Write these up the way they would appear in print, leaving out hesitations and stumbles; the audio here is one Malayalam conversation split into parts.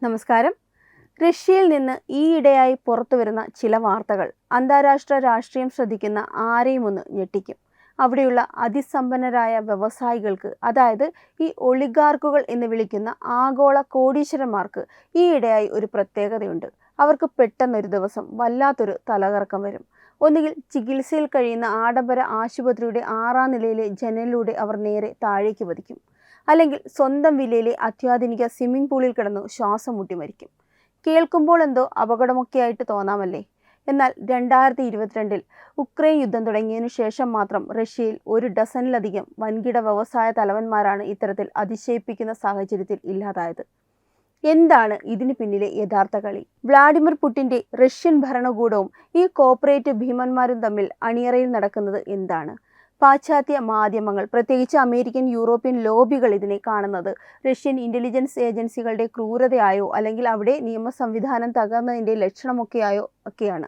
നമസ്കാരം. റഷ്യയിൽ നിന്ന് ഈയിടെയായി പുറത്തുവരുന്ന ചില വാർത്തകൾ അന്താരാഷ്ട്ര രാഷ്ട്രീയം ശ്രദ്ധിക്കുന്ന ആരെയും ഒന്ന് ഞെട്ടിക്കും. അവിടെയുള്ള അതിസമ്പന്നരായ വ്യവസായികൾക്ക്, അതായത് ഈ ഒളിഗാർക്കുകൾ എന്ന് വിളിക്കുന്ന ആഗോള കോടീശ്വരന്മാർക്ക് ഈയിടെയായി ഒരു പ്രത്യേകതയുണ്ട്. അവർക്ക് പെട്ടെന്നൊരു ദിവസം വല്ലാത്തൊരു തലകറക്കം വരും. ഒന്നുകിൽ ചികിത്സയിൽ കഴിയുന്ന ആഡംബര ആശുപത്രിയുടെ 6ാം നിലയിലെ ജനലിലൂടെ അവർ നേരെ താഴേക്ക് പതിക്കും. അല്ലെങ്കിൽ സ്വന്തം വില്ലയിലെ അത്യാധുനിക സ്വിമ്മിംഗ് പൂളിൽ കിടന്നു ശ്വാസം മുട്ടി മരിക്കും. കേൾക്കുമ്പോൾ എന്തോ അപകടമൊക്കെയായിട്ട് തോന്നാമല്ലേ? എന്നാൽ 2022 ഉക്രൈൻ യുദ്ധം തുടങ്ങിയതിനു ശേഷം മാത്രം റഷ്യയിൽ 1 ഡസനിലധികം വൻകിട വ്യവസായ തലവന്മാരാണ് ഇത്തരത്തിൽ അതിശയിപ്പിക്കുന്ന സാഹചര്യത്തിൽ ഇല്ലാതായത്. എന്താണ് ഇതിന് പിന്നിലെ യഥാർത്ഥ കളി? വ്ളാഡിമിർ പുടിൻ്റെ റഷ്യൻ ഭരണകൂടവും ഈ കോർപ്പറേറ്റ് ഭീമന്മാരും തമ്മിൽ അണിയറയിൽ നടക്കുന്നത് എന്താണ്? പാശ്ചാത്യ മാധ്യമങ്ങൾ, പ്രത്യേകിച്ച് അമേരിക്കൻ, യൂറോപ്യൻ ലോബികൾ ഇതിനെ കാണുന്നത് റഷ്യൻ ഇൻ്റലിജൻസ് ഏജൻസികളുടെ ക്രൂരതയായോ അല്ലെങ്കിൽ അവിടെ നിയമ സംവിധാനം തകർന്നതിൻ്റെ ലക്ഷണമൊക്കെയാണ്.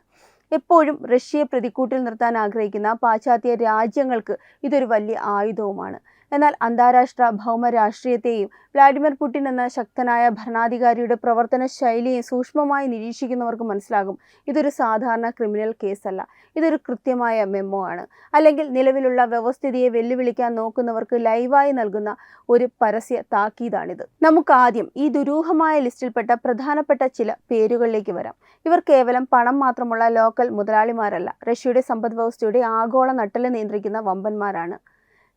എപ്പോഴും റഷ്യയെ പ്രതിക്കൂട്ടിൽ നിർത്താൻ ആഗ്രഹിക്കുന്ന പാശ്ചാത്യ രാജ്യങ്ങൾക്ക് ഇതൊരു വലിയ ആയുധവുമാണ്. എന്നാൽ അന്താരാഷ്ട്ര ഭൗമ രാഷ്ട്രീയത്തെയും വ്ളാഡിമിർ പുടിൻ എന്ന ശക്തനായ ഭരണാധികാരിയുടെ പ്രവർത്തന ശൈലിയെ സൂക്ഷ്മമായി നിരീക്ഷിക്കുന്നവർക്ക് മനസ്സിലാകും, ഇതൊരു സാധാരണ ക്രിമിനൽ കേസല്ല, ഇതൊരു കൃത്യമായ മെമ്മോ ആണ്. അല്ലെങ്കിൽ നിലവിലുള്ള വ്യവസ്ഥിതിയെ വെല്ലുവിളിക്കാൻ നോക്കുന്നവർക്ക് ലൈവായി നൽകുന്ന ഒരു പരസ്യ താക്കീതാണിത്. നമുക്ക് ആദ്യം ഈ ദുരൂഹമായ ലിസ്റ്റിൽപ്പെട്ട പ്രധാനപ്പെട്ട ചില പേരുകളിലേക്ക് വരാം. ഇവർ കേവലം പണം മാത്രമുള്ള ലോക്കൽ മുതലാളിമാരല്ല, റഷ്യയുടെ സമ്പദ് വ്യവസ്ഥയുടെ ആഗോള നട്ടെല്ല് നിയന്ത്രിക്കുന്ന വമ്പന്മാരാണ്.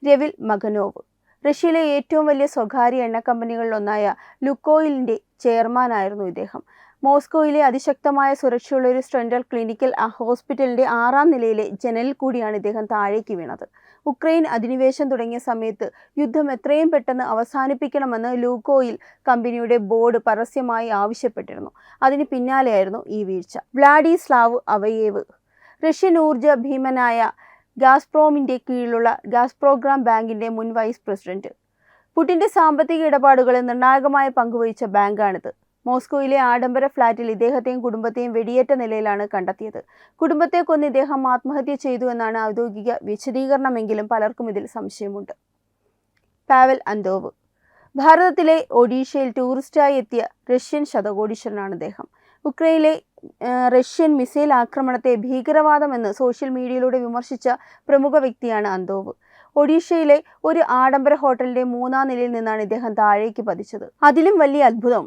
രവിൽ മഖനോവ്, റഷ്യയിലെ ഏറ്റവും വലിയ സ്വകാര്യ എണ്ണ കമ്പനികളിലൊന്നായ ലുക്കോയിലിൻ്റെ ചെയർമാനായിരുന്നു ഇദ്ദേഹം. മോസ്കോയിലെ അതിശക്തമായ സുരക്ഷയുള്ള ഒരു സെൻട്രൽ ക്ലിനിക്കൽ ഹോസ്പിറ്റലിൻ്റെ 6ാം നിലയിലെ ജനലിൽ കൂടിയാണ് ഇദ്ദേഹം താഴേക്ക് വീണത്. ഉക്രൈൻ അധിനിവേശം തുടങ്ങിയ സമയത്ത് യുദ്ധം എത്രയും പെട്ടെന്ന് അവസാനിപ്പിക്കണമെന്ന് ലൂക്കോയിൽ കമ്പനിയുടെ ബോർഡ് പരസ്യമായി ആവശ്യപ്പെട്ടിരുന്നു. അതിന് പിന്നാലെയായിരുന്നു ഈ വീഴ്ച. വ്ളാഡിസ്ലാവ് അവയേവ്, റഷ്യൻ ഊർജ്ജ ഭീമനായ ഗാസ്പ്രോമിൻ്റെ കീഴിലുള്ള ഗാസ്പ്രോഗ്രാം ബാങ്കിൻ്റെ മുൻ വൈസ് പ്രസിഡന്റ്. പുടിൻ്റെ സാമ്പത്തിക ഇടപാടുകളിൽ നിർണായകമായ പങ്കുവഹിച്ച ബാങ്കാണിത്. മോസ്കോയിലെ ആഡംബര ഫ്ളാറ്റിൽ ഇദ്ദേഹത്തെയും കുടുംബത്തെയും വെടിയേറ്റ നിലയിലാണ് കണ്ടെത്തിയത്. കുടുംബത്തെ കൊന്ന് ഇദ്ദേഹം ആത്മഹത്യ ചെയ്തു എന്നാണ് ഔദ്യോഗിക വിശദീകരണമെങ്കിലും പലർക്കും ഇതിൽ സംശയമുണ്ട്. പാവൽ അന്തോവ്, ഭാരതത്തിലെ ഒഡീഷയിൽ ടൂറിസ്റ്റായി എത്തിയ റഷ്യൻ ശതകോടീശ്വരനാണ് അദ്ദേഹം. ഉക്രൈനിലെ റഷ്യൻ മിസൈൽ ആക്രമണത്തെ ഭീകരവാദമെന്ന് സോഷ്യൽ മീഡിയയിലൂടെ വിമർശിച്ച പ്രമുഖ വ്യക്തിയാണ് അന്തോവ്. ഒഡീഷയിലെ ഒരു ആഡംബര ഹോട്ടലിൻ്റെ 3ാം നിലയിൽ നിന്നാണ് ഇദ്ദേഹം താഴേക്ക് പതിച്ചത്. അതിലും വലിയ അത്ഭുതം,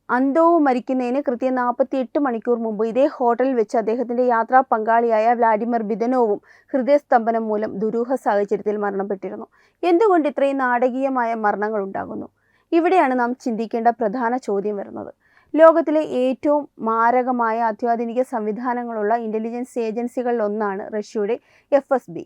അന്തോവ് മരിക്കുന്നതിന് കൃത്യം 48 മണിക്കൂർ മുമ്പ് ഇതേ ഹോട്ടലിൽ വെച്ച് അദ്ദേഹത്തിൻ്റെ യാത്രാ പങ്കാളിയായ വ്ളാഡിമിർ ബിദനോവും ഹൃദയസ്തംഭനം മൂലം ദുരൂഹ സാഹചര്യത്തിൽ മരണപ്പെട്ടിരുന്നു. എന്തുകൊണ്ട് ഇത്രയും നാടകീയമായ മരണങ്ങൾ ഉണ്ടാകുന്നു? ഇവിടെയാണ് നാം ചിന്തിക്കേണ്ട പ്രധാന ചോദ്യം വരുന്നത്. ലോകത്തിലെ ഏറ്റവും മാരകമായ അത്യാധുനിക സംവിധാനങ്ങളുള്ള ഇൻ്റലിജൻസ് ഏജൻസികളിലൊന്നാണ് റഷ്യയുടെ FSB.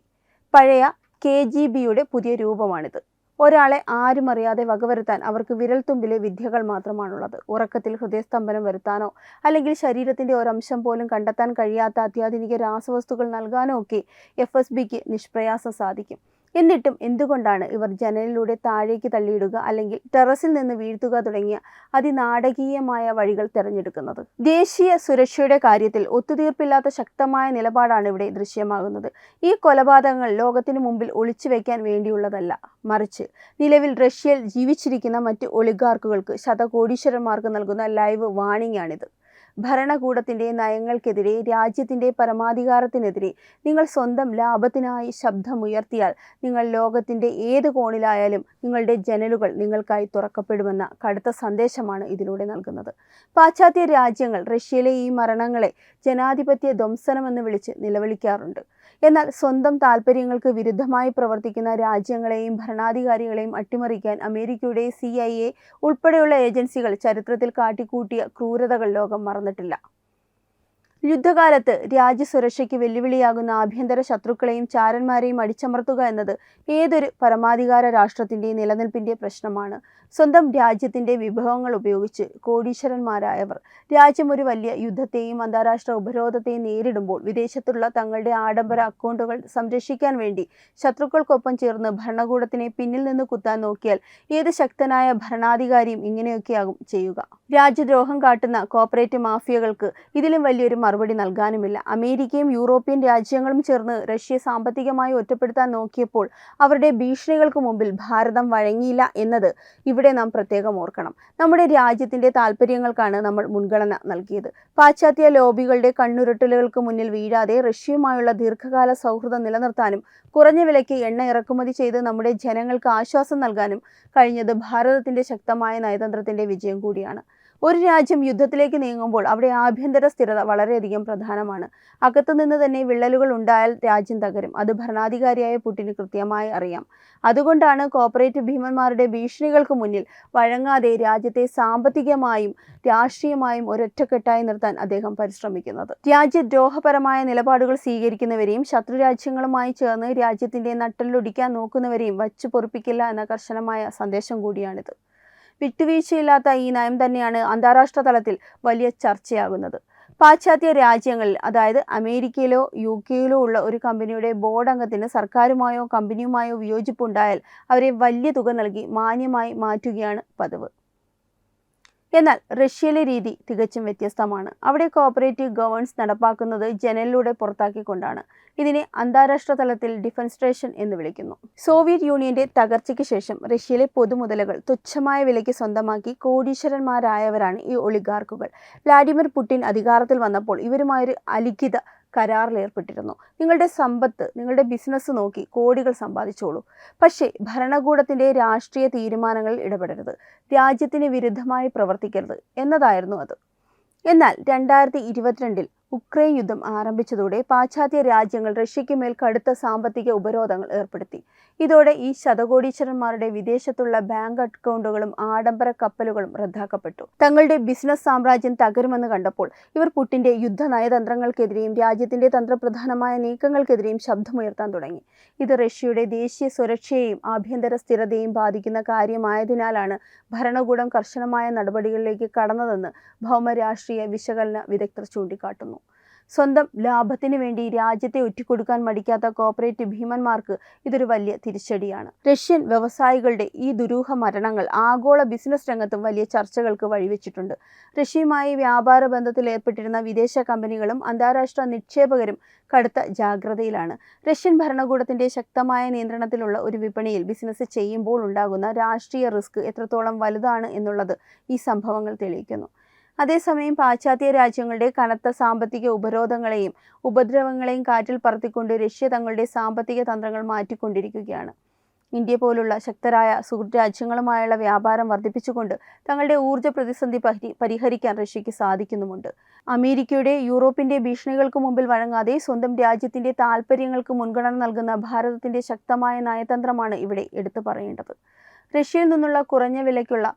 പഴയ KGBയുടെ പുതിയ രൂപമാണിത്. ഒരാളെ ആരും അറിയാതെ വകവരുത്താൻ അവർക്ക് വിരൽത്തുമ്പിലെ വിദ്യകൾ മാത്രമാണുള്ളത്. ഉറക്കത്തിൽ ഹൃദയസ്തംഭനം വരുത്താനോ അല്ലെങ്കിൽ ശരീരത്തിൻ്റെ ഒരംശം പോലും കണ്ടെത്താൻ കഴിയാത്ത അത്യാധുനിക രാസവസ്തുക്കൾ നൽകാനോ ഒക്കെ FSBക്ക് നിഷ്പ്രയാസം സാധിക്കും. എന്നിട്ടും എന്തുകൊണ്ടാണ് ഇവർ ജനലിലൂടെ താഴേക്ക് തള്ളിയിടുക അല്ലെങ്കിൽ ടെറസിൽ നിന്ന് വീഴ്ത്തുക തുടങ്ങിയ അതിനാടകീയമായ വഴികൾ തിരഞ്ഞെടുക്കുന്നത്? ദേശീയ സുരക്ഷയുടെ കാര്യത്തിൽ ഒത്തുതീർപ്പില്ലാത്ത ശക്തമായ നിലപാടാണ് ഇവിടെ ദൃശ്യമാകുന്നത്. ഈ കൊലപാതകങ്ങൾ ലോകത്തിന് മുമ്പിൽ ഒളിച്ചുവെക്കാൻ വേണ്ടിയുള്ളതല്ല, മറിച്ച് നിലവിൽ റഷ്യയിൽ ജീവിച്ചിരിക്കുന്ന മറ്റ് ഒളിഗാർക്കുകൾക്ക്, ശതകോടീശ്വരന്മാർക്ക് നൽകുന്ന ലൈവ് വാണിംഗ് ആണിത്. ഭരണകൂടത്തിൻ്റെ നയങ്ങൾക്കെതിരെ, രാജ്യത്തിൻ്റെ പരമാധികാരത്തിനെതിരെ നിങ്ങൾ സ്വന്തം ലാഭത്തിനായി ശബ്ദമുയർത്തിയാൽ നിങ്ങൾ ലോകത്തിൻ്റെ ഏത് കോണിലായാലും നിങ്ങളുടെ ജനലുകൾ നിങ്ങൾക്കായി തുറക്കപ്പെടുമെന്ന കടുത്ത സന്ദേശമാണ് ഇതിലൂടെ നൽകുന്നത്. പാശ്ചാത്യ രാജ്യങ്ങൾ റഷ്യയിലെ ഈ മരണങ്ങളെ ജനാധിപത്യ ധ്വംസനമെന്ന് വിളിച്ച് നിലവിളിക്കാറുണ്ട്. എന്നാൽ സ്വന്തം താൽപ്പര്യങ്ങൾക്ക് വിരുദ്ധമായി പ്രവർത്തിക്കുന്ന രാജ്യങ്ങളെയും ഭരണാധികാരികളെയും അട്ടിമറിക്കാൻ അമേരിക്കയുടെ CIA ഉൾപ്പെടെയുള്ള ഏജൻസികൾ ചരിത്രത്തിൽ കാട്ടിക്കൂട്ടിയ ക്രൂരതകൾ ലോകം മറന്നിട്ടില്ല. യുദ്ധകാലത്ത് രാജ്യസുരക്ഷയ്ക്ക് വെല്ലുവിളിയാകുന്ന ആഭ്യന്തര ശത്രുക്കളെയും ചാരന്മാരെയും അടിച്ചമർത്തുക എന്നത് ഏതൊരു പരമാധികാര രാഷ്ട്രത്തിൻ്റെ നിലനിൽപ്പിൻ്റെ പ്രശ്നമാണ്. സ്വന്തം രാജ്യത്തിൻ്റെ വിഭവങ്ങൾ ഉപയോഗിച്ച് കോടീശ്വരന്മാരായവർ രാജ്യം ഒരു വലിയ യുദ്ധത്തെയും അന്താരാഷ്ട്ര ഉപരോധത്തെയും നേരിടുമ്പോൾ വിദേശത്തുള്ള തങ്ങളുടെ ആഡംബര അക്കൗണ്ടുകൾ സംരക്ഷിക്കാൻ വേണ്ടി ശത്രുക്കൾക്കൊപ്പം ചേർന്ന് ഭരണകൂടത്തിനെ പിന്നിൽ നിന്ന് കുത്താൻ നോക്കിയാൽ ഏത് ശക്തനായ ഭരണാധികാരിയും ഇങ്ങനെയൊക്കെയാകും ചെയ്യുക. രാജ്യദ്രോഹം കാട്ടുന്ന കോർപ്പറേറ്റ് മാഫിയകൾക്ക് ഇതിലും വലിയൊരു മറുപടി നൽകാനുമില്ല. അമേരിക്കയും യൂറോപ്യൻ രാജ്യങ്ങളും ചേർന്ന് റഷ്യയെ സാമ്പത്തികമായി ഒറ്റപ്പെടുത്താൻ നോക്കിയപ്പോൾ അവരുടെ ഭീഷണികൾക്ക് മുമ്പിൽ ഭാരതം വഴങ്ങിയില്ല എന്നത് ഇവിടെ നാം പ്രത്യേകം ഓർക്കണം. നമ്മുടെ രാജ്യത്തിൻ്റെ താൽപ്പര്യങ്ങൾക്കാണ് നമ്മൾ മുൻഗണന നൽകിയത്. പാശ്ചാത്യ ലോബികളുടെ കണ്ണുരുട്ടലുകൾക്ക് മുന്നിൽ വീഴാതെ റഷ്യയുമായുള്ള ദീർഘകാല സൗഹൃദം നിലനിർത്താനും കുറഞ്ഞ വിലയ്ക്ക് എണ്ണ ഇറക്കുമതി ചെയ്ത് നമ്മുടെ ജനങ്ങൾക്ക് ആശ്വാസം നൽകാനും കഴിഞ്ഞത് ഭാരതത്തിൻ്റെ ശക്തമായ നയതന്ത്രത്തിൻ്റെ വിജയം കൂടിയാണ്. ഒരു രാജ്യം യുദ്ധത്തിലേക്ക് നീങ്ങുമ്പോൾ അവിടെ ആഭ്യന്തര സ്ഥിരത വളരെയധികം പ്രധാനമാണ്. അകത്തുനിന്ന് തന്നെ വിള്ളലുകൾ ഉണ്ടായാൽ രാജ്യം തകരും. അത് ഭരണാധികാരിയായ പുടിന് കൃത്യമായി അറിയാം. അതുകൊണ്ടാണ് കോർപ്പറേറ്റ് ഭീമന്മാരുടെ ഭീഷണികൾക്ക് മുന്നിൽ വഴങ്ങാതെ രാജ്യത്തെ സാമ്പത്തികമായും രാഷ്ട്രീയമായും ഒരൊറ്റക്കെട്ടായി നിർത്താൻ അദ്ദേഹം പരിശ്രമിക്കുന്നത്. രാജ്യദ്രോഹപരമായ നിലപാടുകൾ സ്വീകരിക്കുന്നവരെയും ശത്രുരാജ്യങ്ങളുമായി ചേർന്ന് രാജ്യത്തിൻ്റെ നട്ടെല്ലൊടിക്കാൻ നോക്കുന്നവരെയും വച്ചു പൊറുപ്പിക്കില്ല എന്ന കർശനമായ സന്ദേശം കൂടിയാണിത്. വിട്ടുവീഴ്ചയില്ലാത്ത ഈ നയം തന്നെയാണ് അന്താരാഷ്ട്ര തലത്തിൽ വലിയ ചർച്ചയാകുന്നത്. പാശ്ചാത്യ രാജ്യങ്ങളിൽ, അതായത് അമേരിക്കയിലോ UK-യിലോ ഉള്ള ഒരു കമ്പനിയുടെ ബോർഡ് അംഗത്തിന് സർക്കാരുമായോ കമ്പനിയുമായോ വിയോജിപ്പുണ്ടായാൽ അവരെ വലിയ തുക നൽകി മാന്യമായി മാറ്റുകയാണ് പതിവ്. എന്നാൽ റഷ്യയിലെ രീതി തികച്ചും വ്യത്യസ്തമാണ്. അവിടെ കോർപ്പറേറ്റീവ് ഗവേൺസ് നടപ്പാക്കുന്നത് ജനലിലൂടെ പുറത്താക്കിക്കൊണ്ടാണ്. ഇതിനെ അന്താരാഷ്ട്ര തലത്തിൽ ഡിഫെൻസ്ട്രേഷൻ എന്ന് വിളിക്കുന്നു. സോവിയറ്റ് യൂണിയന്റെ തകർച്ചയ്ക്ക് ശേഷം റഷ്യയിലെ പൊതുമുതലുകൾ തുച്ഛമായ വിലയ്ക്ക് സ്വന്തമാക്കി കോടീശ്വരന്മാരായവരാണ് ഈ ഒളിഗാർക്കുകൾ. വ്ലാഡിമിർ പുടിൻ അധികാരത്തിൽ വന്നപ്പോൾ ഇവരുമായൊരു അലിഖിത കരാറിലേർപ്പെട്ടിരുന്നു. നിങ്ങളുടെ സമ്പത്ത്, നിങ്ങളുടെ ബിസിനസ് നോക്കി കോടികൾ സമ്പാദിച്ചോളൂ, പക്ഷേ ഭരണകൂടത്തിൻ്റെ രാഷ്ട്രീയ തീരുമാനങ്ങളിൽ ഇടപെടരുത്, രാജ്യത്തിന് വിരുദ്ധമായി പ്രവർത്തിക്കരുത് എന്നതായിരുന്നു അത്. എന്നാൽ 2022 ഉക്രൈൻ യുദ്ധം ആരംഭിച്ചതോടെ പാശ്ചാത്യ രാജ്യങ്ങൾ റഷ്യയ്ക്ക് മേൽ കടുത്ത സാമ്പത്തിക ഉപരോധങ്ങൾ ഏർപ്പെടുത്തി. ഇതോടെ ഈ ശതകോടീശ്വരന്മാരുടെ വിദേശത്തുള്ള ബാങ്ക് അക്കൗണ്ടുകളും ആഡംബര കപ്പലുകളും റദ്ദാക്കപ്പെട്ടു. തങ്ങളുടെ ബിസിനസ് സാമ്രാജ്യം തകരുമെന്ന് കണ്ടപ്പോൾ ഇവർ പുടിൻ്റെ യുദ്ധ നയതന്ത്രങ്ങൾക്കെതിരെയും രാജ്യത്തിൻ്റെ തന്ത്രപ്രധാനമായ നീക്കങ്ങൾക്കെതിരെയും ശബ്ദമുയർത്താൻ തുടങ്ങി. ഇത് റഷ്യയുടെ ദേശീയ സുരക്ഷയെയും ആഭ്യന്തര സ്ഥിരതയെയും ബാധിക്കുന്ന കാര്യമായതിനാലാണ് ഭരണകൂടം കർശനമായ നടപടികളിലേക്ക് കടന്നതെന്ന് ഭൗമരാഷ്ട്രീയ വിശകലന വിദഗ്ധർ ചൂണ്ടിക്കാട്ടുന്നു. സ്വന്തം ലാഭത്തിന് വേണ്ടി രാജ്യത്തെ ഒറ്റിക്കൊടുക്കാൻ മടിക്കാത്ത കോർപ്പറേറ്റ് ഭീമന്മാർക്ക് ഇതൊരു വലിയ തിരിച്ചടിയാണ്. റഷ്യൻ വ്യവസായികളുടെ ഈ ദുരൂഹ മരണങ്ങൾ ആഗോള ബിസിനസ് രംഗത്തും വലിയ ചർച്ചകൾക്ക് വഴിവെച്ചിട്ടുണ്ട്. റഷ്യയുമായി വ്യാപാര ബന്ധത്തിൽ ഏർപ്പെട്ടിരുന്ന വിദേശ കമ്പനികളും അന്താരാഷ്ട്ര നിക്ഷേപകരും കടുത്ത ജാഗ്രതയിലാണ്. റഷ്യൻ ഭരണകൂടത്തിൻ്റെ ശക്തമായ നിയന്ത്രണത്തിലുള്ള ഒരു വിപണിയിൽ ബിസിനസ് ചെയ്യുമ്പോൾ ഉണ്ടാകുന്ന രാഷ്ട്രീയ റിസ്ക് എത്രത്തോളം വലുതാണ് എന്നുള്ളത് ഈ സംഭവങ്ങൾ തെളിയിക്കുന്നു. അതേസമയം പാശ്ചാത്യ രാജ്യങ്ങളുടെ കനത്ത സാമ്പത്തിക ഉപരോധങ്ങളെയും ഉപദ്രവങ്ങളെയും കാറ്റിൽ പറത്തിക്കൊണ്ട് റഷ്യ തങ്ങളുടെ സാമ്പത്തിക തന്ത്രങ്ങൾ മാറ്റിക്കൊണ്ടിരിക്കുകയാണ്. ഇന്ത്യ പോലുള്ള ശക്തരായ സുഹൃത്ത് രാജ്യങ്ങളുമായുള്ള വ്യാപാരം വർദ്ധിപ്പിച്ചുകൊണ്ട് തങ്ങളുടെ ഊർജ്ജ പ്രതിസന്ധി പരിഹരിക്കാൻ റഷ്യയ്ക്ക് സാധിക്കുന്നുമുണ്ട്. അമേരിക്കയുടെ യൂറോപ്പിൻ്റെ ഭീഷണികൾക്ക് മുമ്പിൽ വഴങ്ങാതെ സ്വന്തം രാജ്യത്തിൻ്റെ താൽപ്പര്യങ്ങൾക്ക് മുൻഗണന നൽകുന്ന ഭാരതത്തിൻ്റെ ശക്തമായ നയതന്ത്രമാണ് ഇവിടെ എടുത്തു പറയേണ്ടത്. റഷ്യയിൽ നിന്നുള്ള കുറഞ്ഞ വിലയ്ക്കുള്ള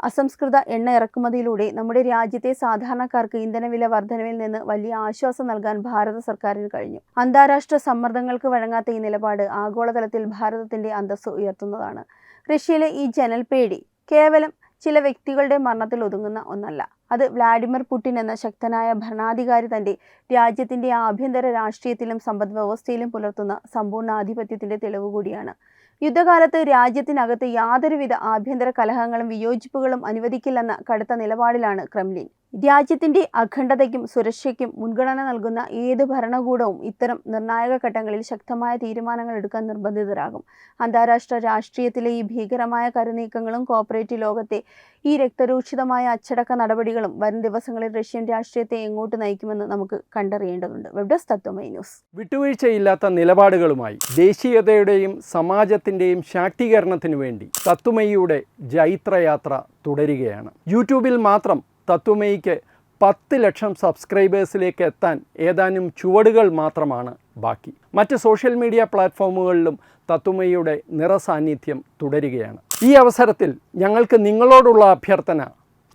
അസംസ്കൃത എണ്ണ ഇറക്കുമതിയിലൂടെ നമ്മുടെ രാജ്യത്തെ സാധാരണക്കാർക്ക് ഇന്ധനവില വർധനവിൽ നിന്ന് വലിയ ആശ്വാസം നൽകാൻ ഭാരത സർക്കാരിന് കഴിഞ്ഞു. അന്താരാഷ്ട്ര സമ്മർദ്ദങ്ങൾക്ക് വഴങ്ങാത്ത ഈ നിലപാട് ആഗോളതലത്തിൽ ഭാരതത്തിൻ്റെ അന്തസ്സ് ഉയർത്തുന്നതാണ്. റഷ്യയിലെ ഈ ജനൽപേടി കേവലം ചില വ്യക്തികളുടെ മരണത്തിൽ ഒതുങ്ങുന്ന ഒന്നല്ല. അത് വ്ലാഡിമിർ പുടിൻ എന്ന ശക്തനായ ഭരണാധികാരി തൻ്റെ രാജ്യത്തിൻ്റെ ആഭ്യന്തര രാഷ്ട്രീയത്തിലും സമ്പദ് വ്യവസ്ഥയിലും പുലർത്തുന്ന സമ്പൂർണ്ണാധിപത്യത്തിൻ്റെ തെളിവ് കൂടിയാണ്. യുദ്ധകാലത്ത് രാജ്യത്തിനകത്ത് യാതൊരുവിധ ആഭ്യന്തര കലഹങ്ങളും വിയോജിപ്പുകളും അനുവദിക്കില്ലെന്ന കടുത്ത നിലപാടിലാണ് ക്രെംലിൻ. രാജ്യത്തിൻ്റെ അഖണ്ഡതയ്ക്കും സുരക്ഷയ്ക്കും മുൻഗണന നൽകുന്ന ഏത് ഭരണകൂടവും ഇത്തരം നിർണായക ഘട്ടങ്ങളിൽ ശക്തമായ തീരുമാനങ്ങൾ എടുക്കാൻ നിർബന്ധിതരാകും. അന്താരാഷ്ട്ര രാഷ്ട്രീയത്തിലെ ഈ ഭീകരമായ കരുനീക്കങ്ങളും കോർപ്പറേറ്റ് ലോകത്തെ ഈ രക്തരൂക്ഷിതമായ അച്ചടക്ക നടപടികളും വരും ദിവസങ്ങളിൽ റഷ്യൻ രാഷ്ട്രീയത്തെ എങ്ങോട്ട് നയിക്കുമെന്ന് നമുക്ക് കണ്ടറിയേണ്ടതുണ്ട്. Web desk Tatwamayi news. വിട്ടുവീഴ്ചയില്ലാത്ത നിലപാടുകളുമായി ദേശീയതയുടെയും സമാജത്തിൻ്റെയും ശാക്തീകരണത്തിനു വേണ്ടി തത്വമയിയുടെ ജൈത്രയാത്ര തുടരുകയാണ്. യൂട്യൂബിൽ മാത്രം തത്വമയിക്ക് 10 ലക്ഷം സബ്സ്ക്രൈബേഴ്സിലേക്ക് എത്താൻ ഏതാനും ചുവടുകൾ മാത്രമാണ് ബാക്കി. മറ്റ് സോഷ്യൽ മീഡിയ പ്ലാറ്റ്ഫോമുകളിലും തത്വമയിയുടെ നിറസാന്നിധ്യം തുടരുകയാണ്. ഈ അവസരത്തിൽ ഞങ്ങൾക്ക് നിങ്ങളോടുള്ള അഭ്യർത്ഥന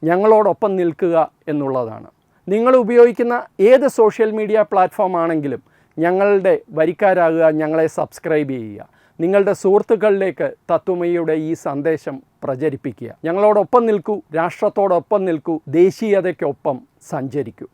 ഞങ്ങളോടൊപ്പം നിൽക്കുക എന്നുള്ളതാണ്. നിങ്ങൾ ഉപയോഗിക്കുന്ന ഏത് സോഷ്യൽ മീഡിയ പ്ലാറ്റ്ഫോം ആണെങ്കിലും ഞങ്ങളുടെ വരിക്കാരാകുക, ഞങ്ങളെ സബ്സ്ക്രൈബ് ചെയ്യുക. നിങ്ങളുടെ സുഹൃത്തുക്കളിലേക്ക് തത്വമയിയുടെ ഈ സന്ദേശം പ്രചരിപ്പിക്കുക. ഞങ്ങളോടൊപ്പം നിൽക്കൂ, രാഷ്ട്രത്തോടൊപ്പം നിൽക്കൂ, ദേശീയതയ്ക്കൊപ്പം സഞ്ചരിക്കൂ.